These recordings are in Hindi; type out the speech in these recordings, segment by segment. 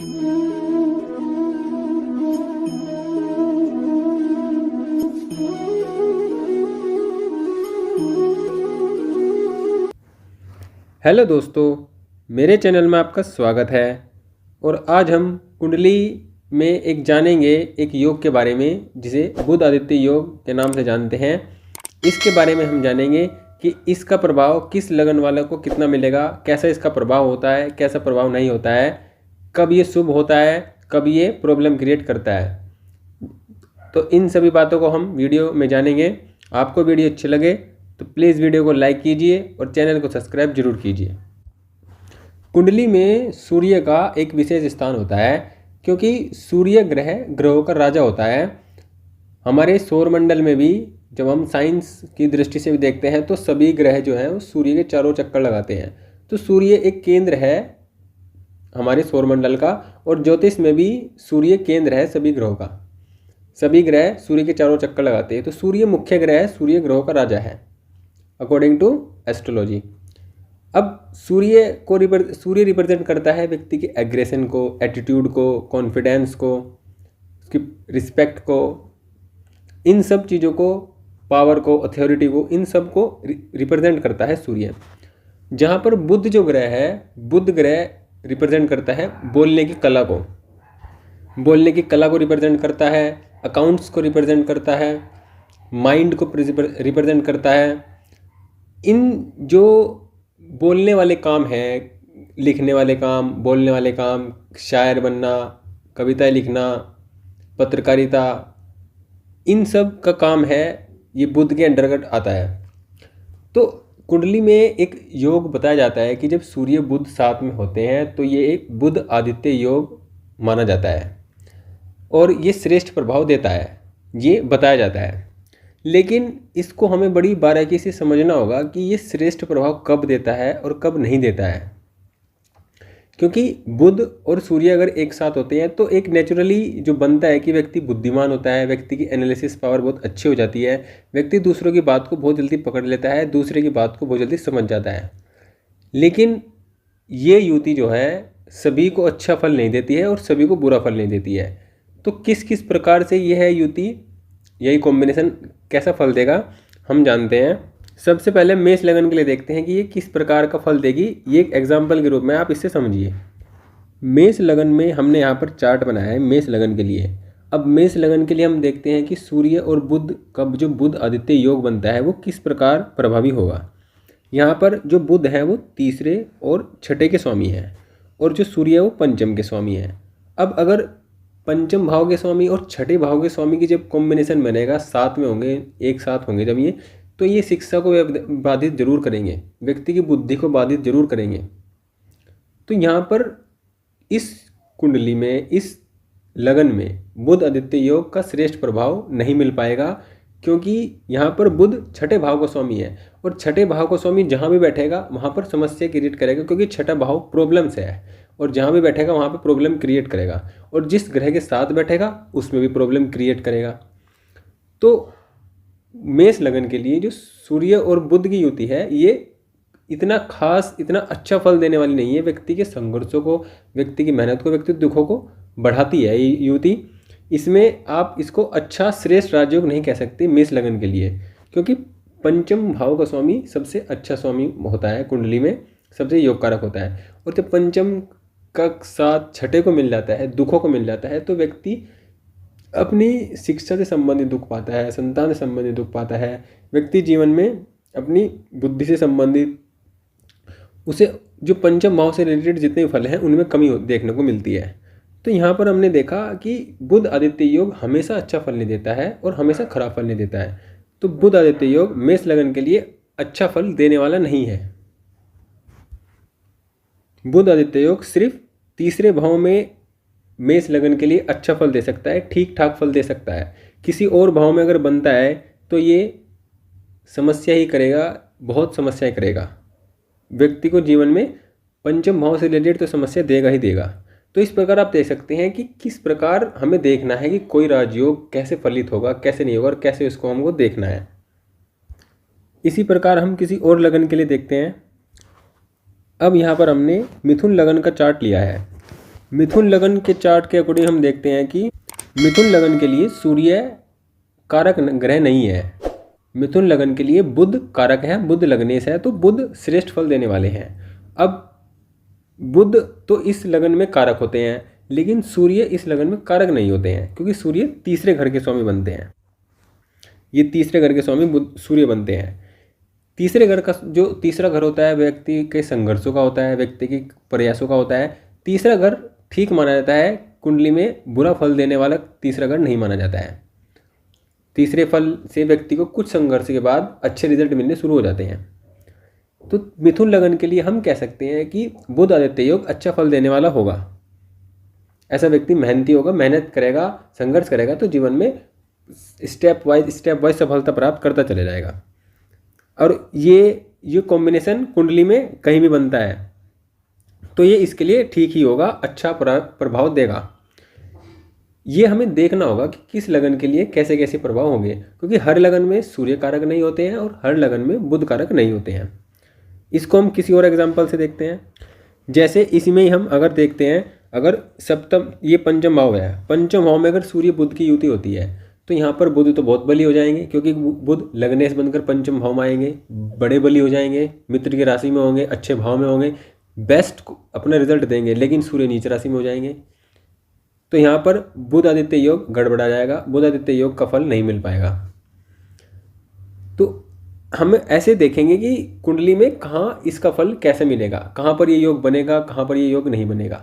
हेलो दोस्तों, मेरे चैनल में आपका स्वागत है। और आज हम कुंडली में जानेंगे एक योग के बारे में जिसे बुध आदित्य योग के नाम से जानते हैं। इसके बारे में हम जानेंगे कि इसका प्रभाव किस लगन वालों को कितना मिलेगा, कैसा इसका प्रभाव होता है, कैसा प्रभाव नहीं होता है, कब ये शुभ होता है, कब ये प्रॉब्लम क्रिएट करता है। तो इन सभी बातों को हम वीडियो में जानेंगे। आपको वीडियो अच्छी लगे तो प्लीज़ वीडियो को लाइक कीजिए और चैनल को सब्सक्राइब जरूर कीजिए। कुंडली में सूर्य का एक विशेष स्थान होता है क्योंकि सूर्य ग्रहों का राजा होता है। हमारे सौर मंडल में भी जब हम साइंस की दृष्टि से भी देखते हैं तो सभी ग्रह जो हैं वो सूर्य के चारों चक्कर लगाते हैं। तो सूर्य एक केंद्र है हमारे सौर मंडल का, और ज्योतिष में भी सूर्य केंद्र है सभी ग्रहों का। सभी ग्रह सूर्य के चारों चक्कर लगाते हैं। तो सूर्य मुख्य ग्रह है, सूर्य ग्रहों का राजा है अकॉर्डिंग टू एस्ट्रोलॉजी। अब सूर्य रिप्रेजेंट करता है व्यक्ति के एग्रेशन को, एटीट्यूड को, कॉन्फिडेंस को, उसकी रिस्पेक्ट को, इन सब चीज़ों को, पावर को, अथॉरिटी को, इन सब को रिप्रेजेंट करता है सूर्य। जहाँ पर बुध जो ग्रह है, बुध ग्रह रिप्रेजेंट करता है बोलने की कला को, बोलने की कला को रिप्रेजेंट करता है, अकाउंट्स को रिप्रेजेंट करता है, माइंड को रिप्रेजेंट करता है। इन जो बोलने वाले काम हैं, लिखने वाले काम, बोलने वाले काम, शायर बनना, कविताएं लिखना, पत्रकारिता, इन सब का काम है, ये बुध के अंतर्गत आता है। तो कुंडली में एक योग बताया जाता है कि जब सूर्य बुध साथ में होते हैं तो ये एक बुध आदित्य योग माना जाता है और ये श्रेष्ठ प्रभाव देता है, ये बताया जाता है। लेकिन इसको हमें बड़ी बारीकी से समझना होगा कि ये श्रेष्ठ प्रभाव कब देता है और कब नहीं देता है। क्योंकि बुध और सूर्य अगर एक साथ होते हैं तो एक नेचुरली जो बनता है कि व्यक्ति बुद्धिमान होता है, व्यक्ति की एनालिसिस पावर बहुत अच्छी हो जाती है, व्यक्ति दूसरों की बात को बहुत जल्दी पकड़ लेता है, दूसरे की बात को बहुत जल्दी समझ जाता है। लेकिन ये युति जो है सभी को अच्छा फल नहीं देती है और सभी को बुरा फल नहीं देती है। तो किस किस प्रकार से यह युति, यही कॉम्बिनेशन कैसा फल देगा हम जानते हैं। सबसे पहले मेष लगन के लिए देखते हैं कि ये किस प्रकार का फल देगी। ये एक एग्जाम्पल के रूप में आप इससे समझिए। मेष लगन में हमने यहाँ पर चार्ट बनाया है मेष लगन के लिए। अब मेष लगन के लिए हम देखते हैं कि सूर्य और बुध का जो बुध आदित्य योग बनता है वो किस प्रकार प्रभावी होगा। यहाँ पर जो बुध है वो तीसरे और छठे के स्वामी है और जो सूर्य है वो पंचम के स्वामी है। अब अगर पंचम भाव के स्वामी और छठे भाव के स्वामी की जब कॉम्बिनेशन बनेगा, साथ में होंगे, एक साथ होंगे जब ये, तो ये शिक्षा को बाधित जरूर करेंगे, व्यक्ति की बुद्धि को बाधित जरूर करेंगे। तो यहाँ पर इस कुंडली में, इस लगन में बुध आदित्य योग का श्रेष्ठ प्रभाव नहीं मिल पाएगा क्योंकि यहाँ पर बुध छठे भाव का स्वामी है और छठे भाव का स्वामी जहाँ भी बैठेगा वहाँ पर समस्या क्रिएट करेगा, क्योंकि छठा भाव प्रॉब्लम से है और जहाँ भी बैठेगा वहाँ पे प्रॉब्लम क्रिएट करेगा, और जिस ग्रह के साथ बैठेगा उसमें भी प्रॉब्लम क्रिएट करेगा। तो मेष लगन के लिए जो सूर्य और बुध की युति है ये इतना खास, इतना अच्छा फल देने वाली नहीं है। व्यक्ति के संघर्षों को, व्यक्ति की मेहनत को, व्यक्ति के दुखों को बढ़ाती है ये युति। इसमें आप इसको अच्छा श्रेष्ठ राजयोग नहीं कह सकते मेष लगन के लिए, क्योंकि पंचम भाव का स्वामी सबसे अच्छा स्वामी होता है कुंडली में, सबसे योग कारक होता है। और जब पंचम का साथ छठे को मिल जाता है, दुखों को मिल जाता है, तो व्यक्ति अपनी शिक्षा से संबंधित दुख पाता है, संतान से संबंधित दुख पाता है, व्यक्ति जीवन में अपनी बुद्धि से संबंधित उसे जो पंचम भाव से रिलेटेड जितने फल हैं उनमें कमी देखने को मिलती है। तो यहाँ पर हमने देखा कि बुध आदित्य योग हमेशा अच्छा फल नहीं देता है और हमेशा खराब फल नहीं देता है। तो बुध आदित्य योग मेष लगन के लिए अच्छा फल देने वाला नहीं है। बुध आदित्य योग सिर्फ तीसरे भाव में मेष लगन के लिए अच्छा फल दे सकता है, ठीक ठाक फल दे सकता है। किसी और भाव में अगर बनता है तो ये समस्या ही करेगा, बहुत समस्याएं करेगा। व्यक्ति को जीवन में पंचम भाव से रिलेटेड तो समस्या देगा ही देगा। तो इस प्रकार आप देख सकते हैं कि किस प्रकार हमें देखना है कि कोई राजयोग कैसे फलित होगा, कैसे नहीं होगा और कैसे इसको हमको देखना है। इसी प्रकार हम किसी और लगन के लिए देखते हैं। अब यहाँ पर हमने मिथुन लगन का चार्ट लिया है। मिथुन लगन के चार्ट के अकॉर्डिंग हम देखते हैं कि मिथुन लगन के लिए सूर्य कारक ग्रह नहीं है। मिथुन लगन के लिए बुध कारक है, बुध लग्नेश है, तो बुध श्रेष्ठ फल देने वाले हैं। अब बुध तो इस लगन में कारक होते हैं, लेकिन सूर्य इस लगन में कारक नहीं होते हैं, क्योंकि सूर्य तीसरे घर के स्वामी बनते हैं। ये तीसरे घर के स्वामी बुध सूर्य बनते हैं। तीसरे घर का जो तीसरा घर होता है व्यक्ति के संघर्षों का होता है, व्यक्ति के प्रयासों का होता है। तीसरा घर ठीक माना जाता है, कुंडली में बुरा फल देने वाला तीसरा घर नहीं माना जाता है। तीसरे फल से व्यक्ति को कुछ संघर्ष के बाद अच्छे रिजल्ट मिलने शुरू हो जाते हैं। तो मिथुन लगन के लिए हम कह सकते हैं कि बुध आदित्य योग अच्छा फल देने वाला होगा। ऐसा व्यक्ति मेहनती होगा, मेहनत करेगा, संघर्ष करेगा, तो जीवन में स्टेप वाइज सफलता प्राप्त करता चले जाएगा। और ये कॉम्बिनेशन कुंडली में कहीं भी बनता है तो ये इसके लिए ठीक ही होगा, अच्छा प्रभाव देगा। ये हमें देखना होगा कि किस लगन के लिए कैसे कैसे प्रभाव होंगे, क्योंकि हर लगन में सूर्य कारक नहीं होते हैं और हर लगन में बुध कारक नहीं होते हैं। इसको हम किसी और एग्जाम्पल से देखते हैं। जैसे इसमें ही हम अगर देखते हैं, अगर सप्तम ये पंचम भाव है, पंचम भाव में अगर सूर्य बुध की युति होती है तो यहाँ पर बुध तो बहुत बली हो जाएंगे, क्योंकि बुध लग्नेश बनकर पंचम भाव में आएंगे, बड़े बली हो जाएंगे, मित्र की राशि में होंगे, अच्छे भाव में होंगे, बेस्ट अपना रिजल्ट देंगे, लेकिन सूर्य नीच राशि में हो जाएंगे। तो यहाँ पर बुध आदित्य योग गड़बड़ा जाएगा, बुध आदित्य योग का फल नहीं मिल पाएगा। तो हम ऐसे देखेंगे कि कुंडली में कहाँ इसका फल कैसे मिलेगा, कहाँ पर ये योग बनेगा, कहाँ पर ये योग नहीं बनेगा।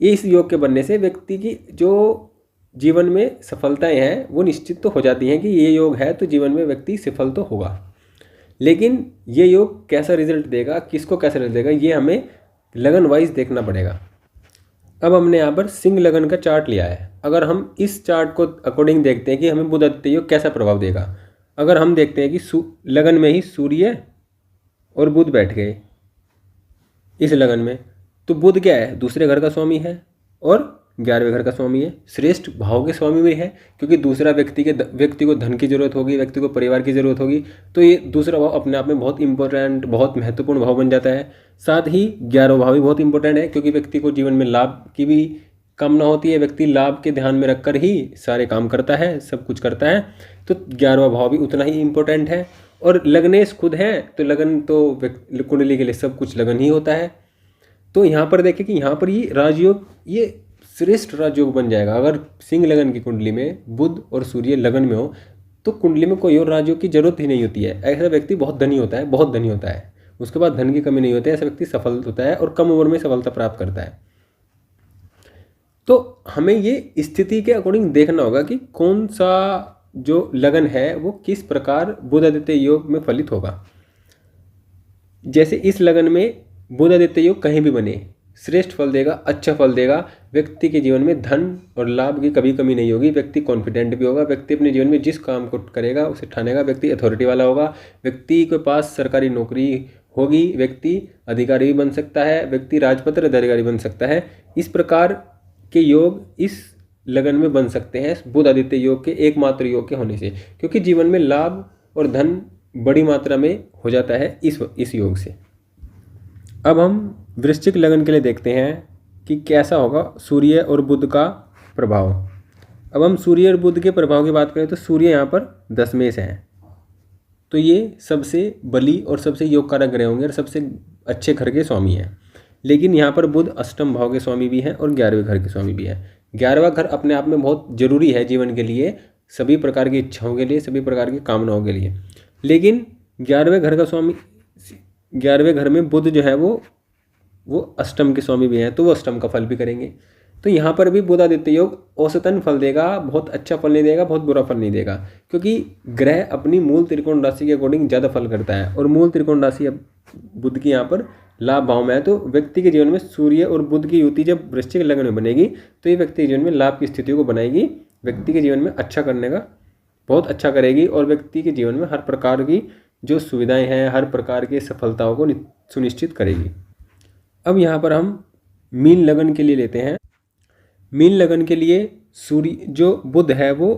ये इस योग के बनने से व्यक्ति की जो जीवन में सफलताएं हैं वो निश्चित तो हो जाती हैं कि ये योग है तो जीवन में व्यक्ति सफल तो होगा, लेकिन ये योग कैसा रिजल्ट देगा, किसको कैसा रिजल्ट देगा, ये हमें लगन वाइज देखना पड़ेगा। अब हमने यहाँ पर सिंह लगन का चार्ट लिया है। अगर हम इस चार्ट को अकॉर्डिंग देखते हैं कि हमें बुध आदित्य योग कैसा प्रभाव देगा, अगर हम देखते हैं कि लगन में ही सूर्य और बुध बैठ गए इस लगन में, तो बुध क्या है, दूसरे घर का स्वामी है और 11वें घर का स्वामी है, श्रेष्ठ भाव के स्वामी भी है, क्योंकि दूसरा व्यक्ति को धन की जरूरत होगी, व्यक्ति को परिवार की जरूरत होगी, तो ये दूसरा भाव अपने आप में बहुत इंपॉर्टेंट, बहुत महत्वपूर्ण भाव बन जाता है। साथ ही 11वां भाव भी बहुत इंपॉर्टेंट है, क्योंकि व्यक्ति को जीवन में लाभ की भी कामना होती है, व्यक्ति लाभ के ध्यान में रखकर ही सारे काम करता है, सब कुछ करता है, तो 11वां भाव भी उतना ही इंपॉर्टेंट है। और लगनेश खुद है, तो लगन तो कुंडली के लिए सब कुछ लगन ही होता है। तो यहाँ पर देखें कि यहाँ पर ये राजयोग, ये श्रेष्ठ राजयोग बन जाएगा। अगर सिंह लगन की कुंडली में बुध और सूर्य लगन में हो तो कुंडली में कोई और राजयोग की जरूरत ही नहीं होती है। ऐसा व्यक्ति बहुत धनी होता है, बहुत धनी होता है, उसके बाद धन की कमी नहीं होती है, ऐसा व्यक्ति सफल होता है और कम उम्र में सफलता प्राप्त करता है। तो हमें ये स्थिति के अकॉर्डिंग देखना होगा कि कौन सा जो लगन है वो किस प्रकार बुध आदित्य योग में फलित होगा। जैसे इस लगन में बुध आदित्य योग कहीं भी बने श्रेष्ठ फल देगा, अच्छा फल देगा, व्यक्ति के जीवन में धन और लाभ की कभी कमी नहीं होगी, व्यक्ति कॉन्फिडेंट भी होगा, व्यक्ति अपने जीवन में जिस काम को करेगा उसे ठानेगा, व्यक्ति अथॉरिटी वाला होगा, व्यक्ति के पास सरकारी नौकरी होगी, व्यक्ति अधिकारी भी बन सकता है, व्यक्ति राजपत्र अधिकारी बन सकता है। इस प्रकार के योग इस लगन में बन सकते हैं बुध आदित्य योग के एकमात्र योग के होने से, क्योंकि जीवन में लाभ और धन बड़ी मात्रा में हो जाता है इस योग से। अब हम वृश्चिक लगन के लिए देखते हैं कि कैसा होगा सूर्य और बुध का प्रभाव। अब हम सूर्य और बुध के प्रभाव की बात करें तो सूर्य यहाँ पर 10वें से हैं, तो ये सबसे बली और सबसे योग कारक ग्रह होंगे और सबसे अच्छे घर के स्वामी हैं। लेकिन यहाँ पर बुध अष्टम भाव के स्वामी भी हैं और 11वें घर के स्वामी भी हैं। 11वां घर अपने आप में बहुत जरूरी है जीवन के लिए, सभी प्रकार की इच्छाओं के लिए, सभी प्रकार की कामनाओं के लिए। लेकिन 11वें घर का स्वामी, 11वें घर में बुध जो है वो अष्टम के स्वामी भी हैं, तो वो अष्टम का फल भी करेंगे। तो यहाँ पर भी बुध आदित्य योग औसतन फल देगा, बहुत अच्छा फल नहीं देगा, बहुत बुरा फल नहीं देगा, क्योंकि ग्रह अपनी मूल त्रिकोण राशि के अकॉर्डिंग ज़्यादा फल करता है और मूल त्रिकोण राशि अब बुध की यहाँ पर लाभ भाव में है। तो व्यक्ति के जीवन में सूर्य और बुध की युति जब वृश्चिक लगन में बनेगी तो ये व्यक्ति के जीवन में लाभ की स्थितियों को बनाएगी, व्यक्ति के जीवन में अच्छा करने का बहुत अच्छा करेगी और व्यक्ति के जीवन में हर प्रकार की जो सुविधाएं हैं, हर प्रकार की सफलताओं को सुनिश्चित करेगी। अब यहाँ पर हम मीन लगन के लिए लेते हैं। मीन लगन के लिए सूर्य जो बुध है वो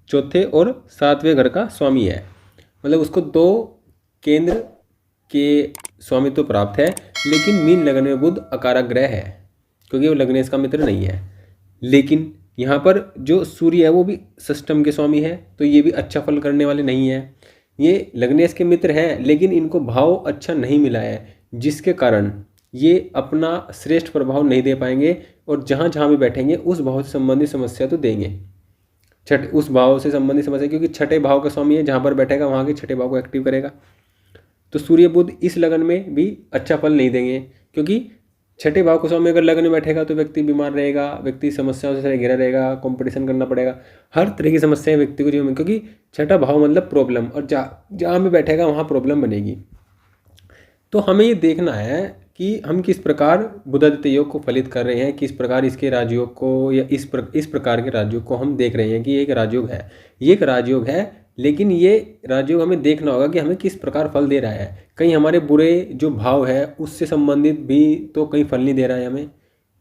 चौथे और 7वें घर का स्वामी है, मतलब उसको 2 केंद्र के स्वामित्व प्राप्त है। लेकिन मीन लगन में बुध अकारक ग्रह है क्योंकि वो लग्नेश का मित्र नहीं है। लेकिन यहाँ पर जो सूर्य है वो भी षष्टम के स्वामी है, तो ये भी अच्छा फल करने वाले नहीं है। ये लग्नेश के मित्र हैं लेकिन इनको भाव अच्छा नहीं मिला है, जिसके कारण ये अपना श्रेष्ठ प्रभाव नहीं दे पाएंगे और जहाँ जहाँ भी बैठेंगे उस भाव से संबंधित समस्या तो देंगे। उस भाव से संबंधित समस्या, क्योंकि छठे भाव का स्वामी है, जहाँ पर बैठेगा वहाँ के छठे भाव को एक्टिव करेगा। तो सूर्य बुध इस लगन में भी अच्छा फल नहीं देंगे, क्योंकि छठे भाव को स्वामी अगर लगन में बैठेगा तो व्यक्ति बीमार रहेगा, व्यक्ति समस्याओं से घिरा रहेगा, कंपटीशन करना पड़ेगा, हर तरह की समस्याएं व्यक्ति को जीवन में, क्योंकि छठा भाव मतलब प्रॉब्लम, और जहाँ भी बैठेगा वहाँ प्रॉब्लम बनेगी। तो हमें ये देखना है कि हम किस प्रकार बुधादित्य योग को फलित कर रहे हैं, किस प्रकार इसके राजयोग को या इस प्रकार के राजयोग को हम देख रहे हैं कि ये एक राजयोग है, ये एक राजयोग है। लेकिन ये राजयोग हमें देखना होगा कि हमें किस प्रकार फल दे रहा है। कहीं हमारे बुरे जो भाव है उससे संबंधित भी तो कहीं फल नहीं दे रहा है हमें।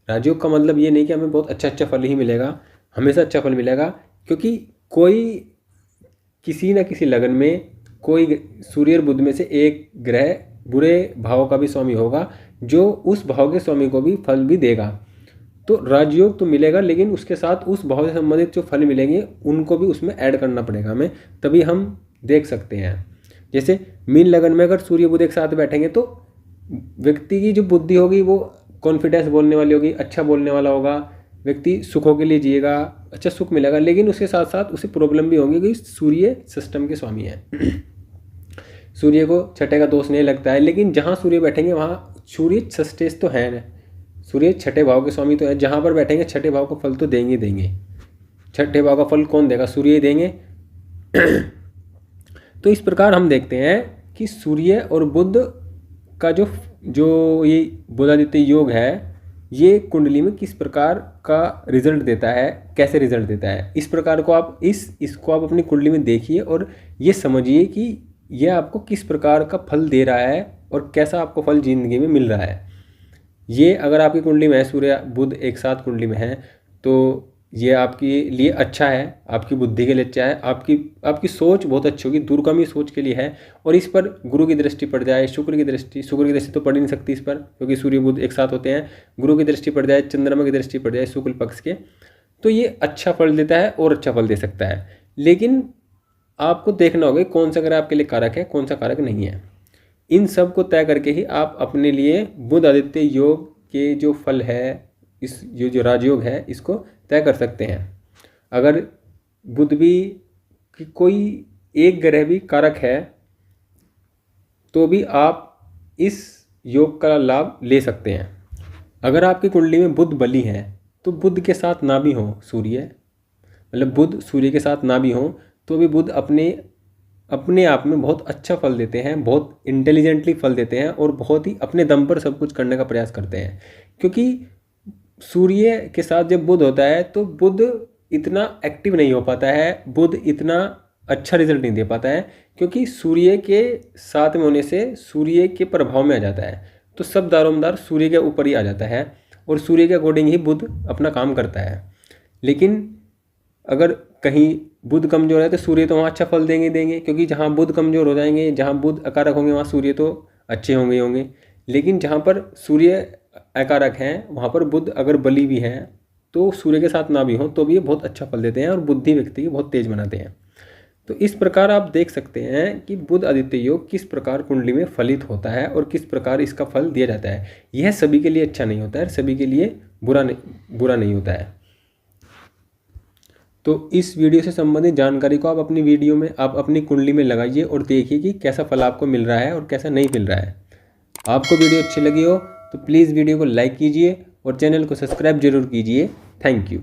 राजयोग का मतलब ये नहीं कि हमें बहुत अच्छा फल ही मिलेगा, हमेशा अच्छा फल मिलेगा, क्योंकि कोई किसी न किसी लगन में कोई सूर्य और बुध में से एक ग्रह बुरे भाव का भी स्वामी होगा जो उस भाव के स्वामी को भी फल भी देगा। तो राजयोग तो मिलेगा, लेकिन उसके साथ उस भाव से संबंधित जो फल मिलेंगे उनको भी उसमें ऐड करना पड़ेगा हमें, तभी हम देख सकते हैं। जैसे मीन लगन में अगर सूर्य बुध एक साथ बैठेंगे तो व्यक्ति की जो बुद्धि होगी वो कॉन्फिडेंस बोलने वाली होगी, अच्छा बोलने वाला होगा, व्यक्ति सुखों के लिए जिएगा, अच्छा सुख मिलेगा। लेकिन उसके साथ साथ उसे प्रॉब्लम भी होगी कि सूर्य सिस्टम के स्वामी है सूर्य को छठे का दोष नहीं लगता है, लेकिन जहाँ सूर्य बैठेंगे वहाँ सूर्य षष्ठेश तो है ना, सूर्य छठे भाव के स्वामी तो है, जहाँ पर बैठेंगे छठे भाव का फल तो देंगे देंगे। छठे भाव का फल कौन देगा? सूर्य ही देंगे तो इस प्रकार हम देखते हैं कि सूर्य और बुध का जो ये बुधादित्य योग है ये कुंडली में किस प्रकार का रिजल्ट देता है, कैसे रिजल्ट देता है। इस प्रकार को आप इसको आप अपनी कुंडली में देखिए और ये समझिए कि यह आपको किस प्रकार का फल दे रहा है और कैसा आपको फल जिंदगी में मिल रहा है। ये अगर आपकी कुंडली में है, सूर्य बुध एक साथ कुंडली में है, तो ये आपके लिए अच्छा है, आपकी बुद्धि के लिए अच्छा है, आपकी सोच बहुत अच्छी होगी, दूरगामी सोच के लिए है। और इस पर गुरु की दृष्टि पड़ जाए, शुक्र की दृष्टि तो पड़ ही नहीं सकती इस पर, क्योंकि सूर्य बुध एक साथ होते हैं। गुरु की दृष्टि पड़ जाए, चंद्रमा की दृष्टि पड़ जाए शुक्ल पक्ष के, तो ये अच्छा फल देता है और अच्छा फल दे सकता है। लेकिन आपको देखना होगा कौन सा ग्रह आपके लिए कारक है, कौन सा कारक नहीं है। इन सब को तय करके ही आप अपने लिए बुध आदित्य योग के जो फल है, इस जो राजयोग है, इसको तय कर सकते हैं। अगर बुध भी कि कोई एक ग्रह भी कारक है तो भी आप इस योग का लाभ ले सकते हैं। अगर आपकी कुंडली में बुध बली है तो बुध के साथ ना भी हो सूर्य, मतलब बुध सूर्य के साथ ना भी हो तो भी बुध अपने आप में बहुत अच्छा फल देते हैं, बहुत इंटेलिजेंटली फल देते हैं और बहुत ही अपने दम पर सब कुछ करने का प्रयास करते हैं। क्योंकि सूर्य के साथ जब बुध होता है तो बुध इतना एक्टिव नहीं हो पाता है, बुध इतना अच्छा रिजल्ट नहीं दे पाता है, क्योंकि सूर्य के साथ में होने से सूर्य के प्रभाव में आ जाता है, तो सब दारोमदार सूर्य के ऊपर ही आ जाता है और सूर्य के अकॉर्डिंग ही बुध अपना काम करता है। लेकिन अगर कहीं बुध कमजोर है तो सूर्य तो वहाँ अच्छा फल देंगे, क्योंकि जहाँ बुध कमजोर हो जाएंगे, जहाँ बुध अकारक होंगे वहाँ सूर्य तो अच्छे होंगे। लेकिन जहाँ पर सूर्य अकारक हैं वहाँ पर बुध अगर बली भी हैं तो सूर्य के साथ ना भी हो तो भी ये बहुत अच्छा फल देते हैं और बुद्धि व्यक्ति की बहुत तेज बनाते हैं। तो इस प्रकार आप देख सकते हैं कि बुध आदित्य योग किस प्रकार कुंडली में फलित होता है और किस प्रकार इसका फल दिया जाता है। यह सभी के लिए अच्छा नहीं होता है, सभी के लिए बुरा नहीं होता है। तो इस वीडियो से संबंधित जानकारी को आप अपनी वीडियो में, आप अपनी कुंडली में लगाइए और देखिए कि कैसा फल आपको मिल रहा है और कैसा नहीं मिल रहा है। आपको वीडियो अच्छी लगी हो तो प्लीज़ वीडियो को लाइक कीजिए और चैनल को सब्सक्राइब जरूर कीजिए। Thank you.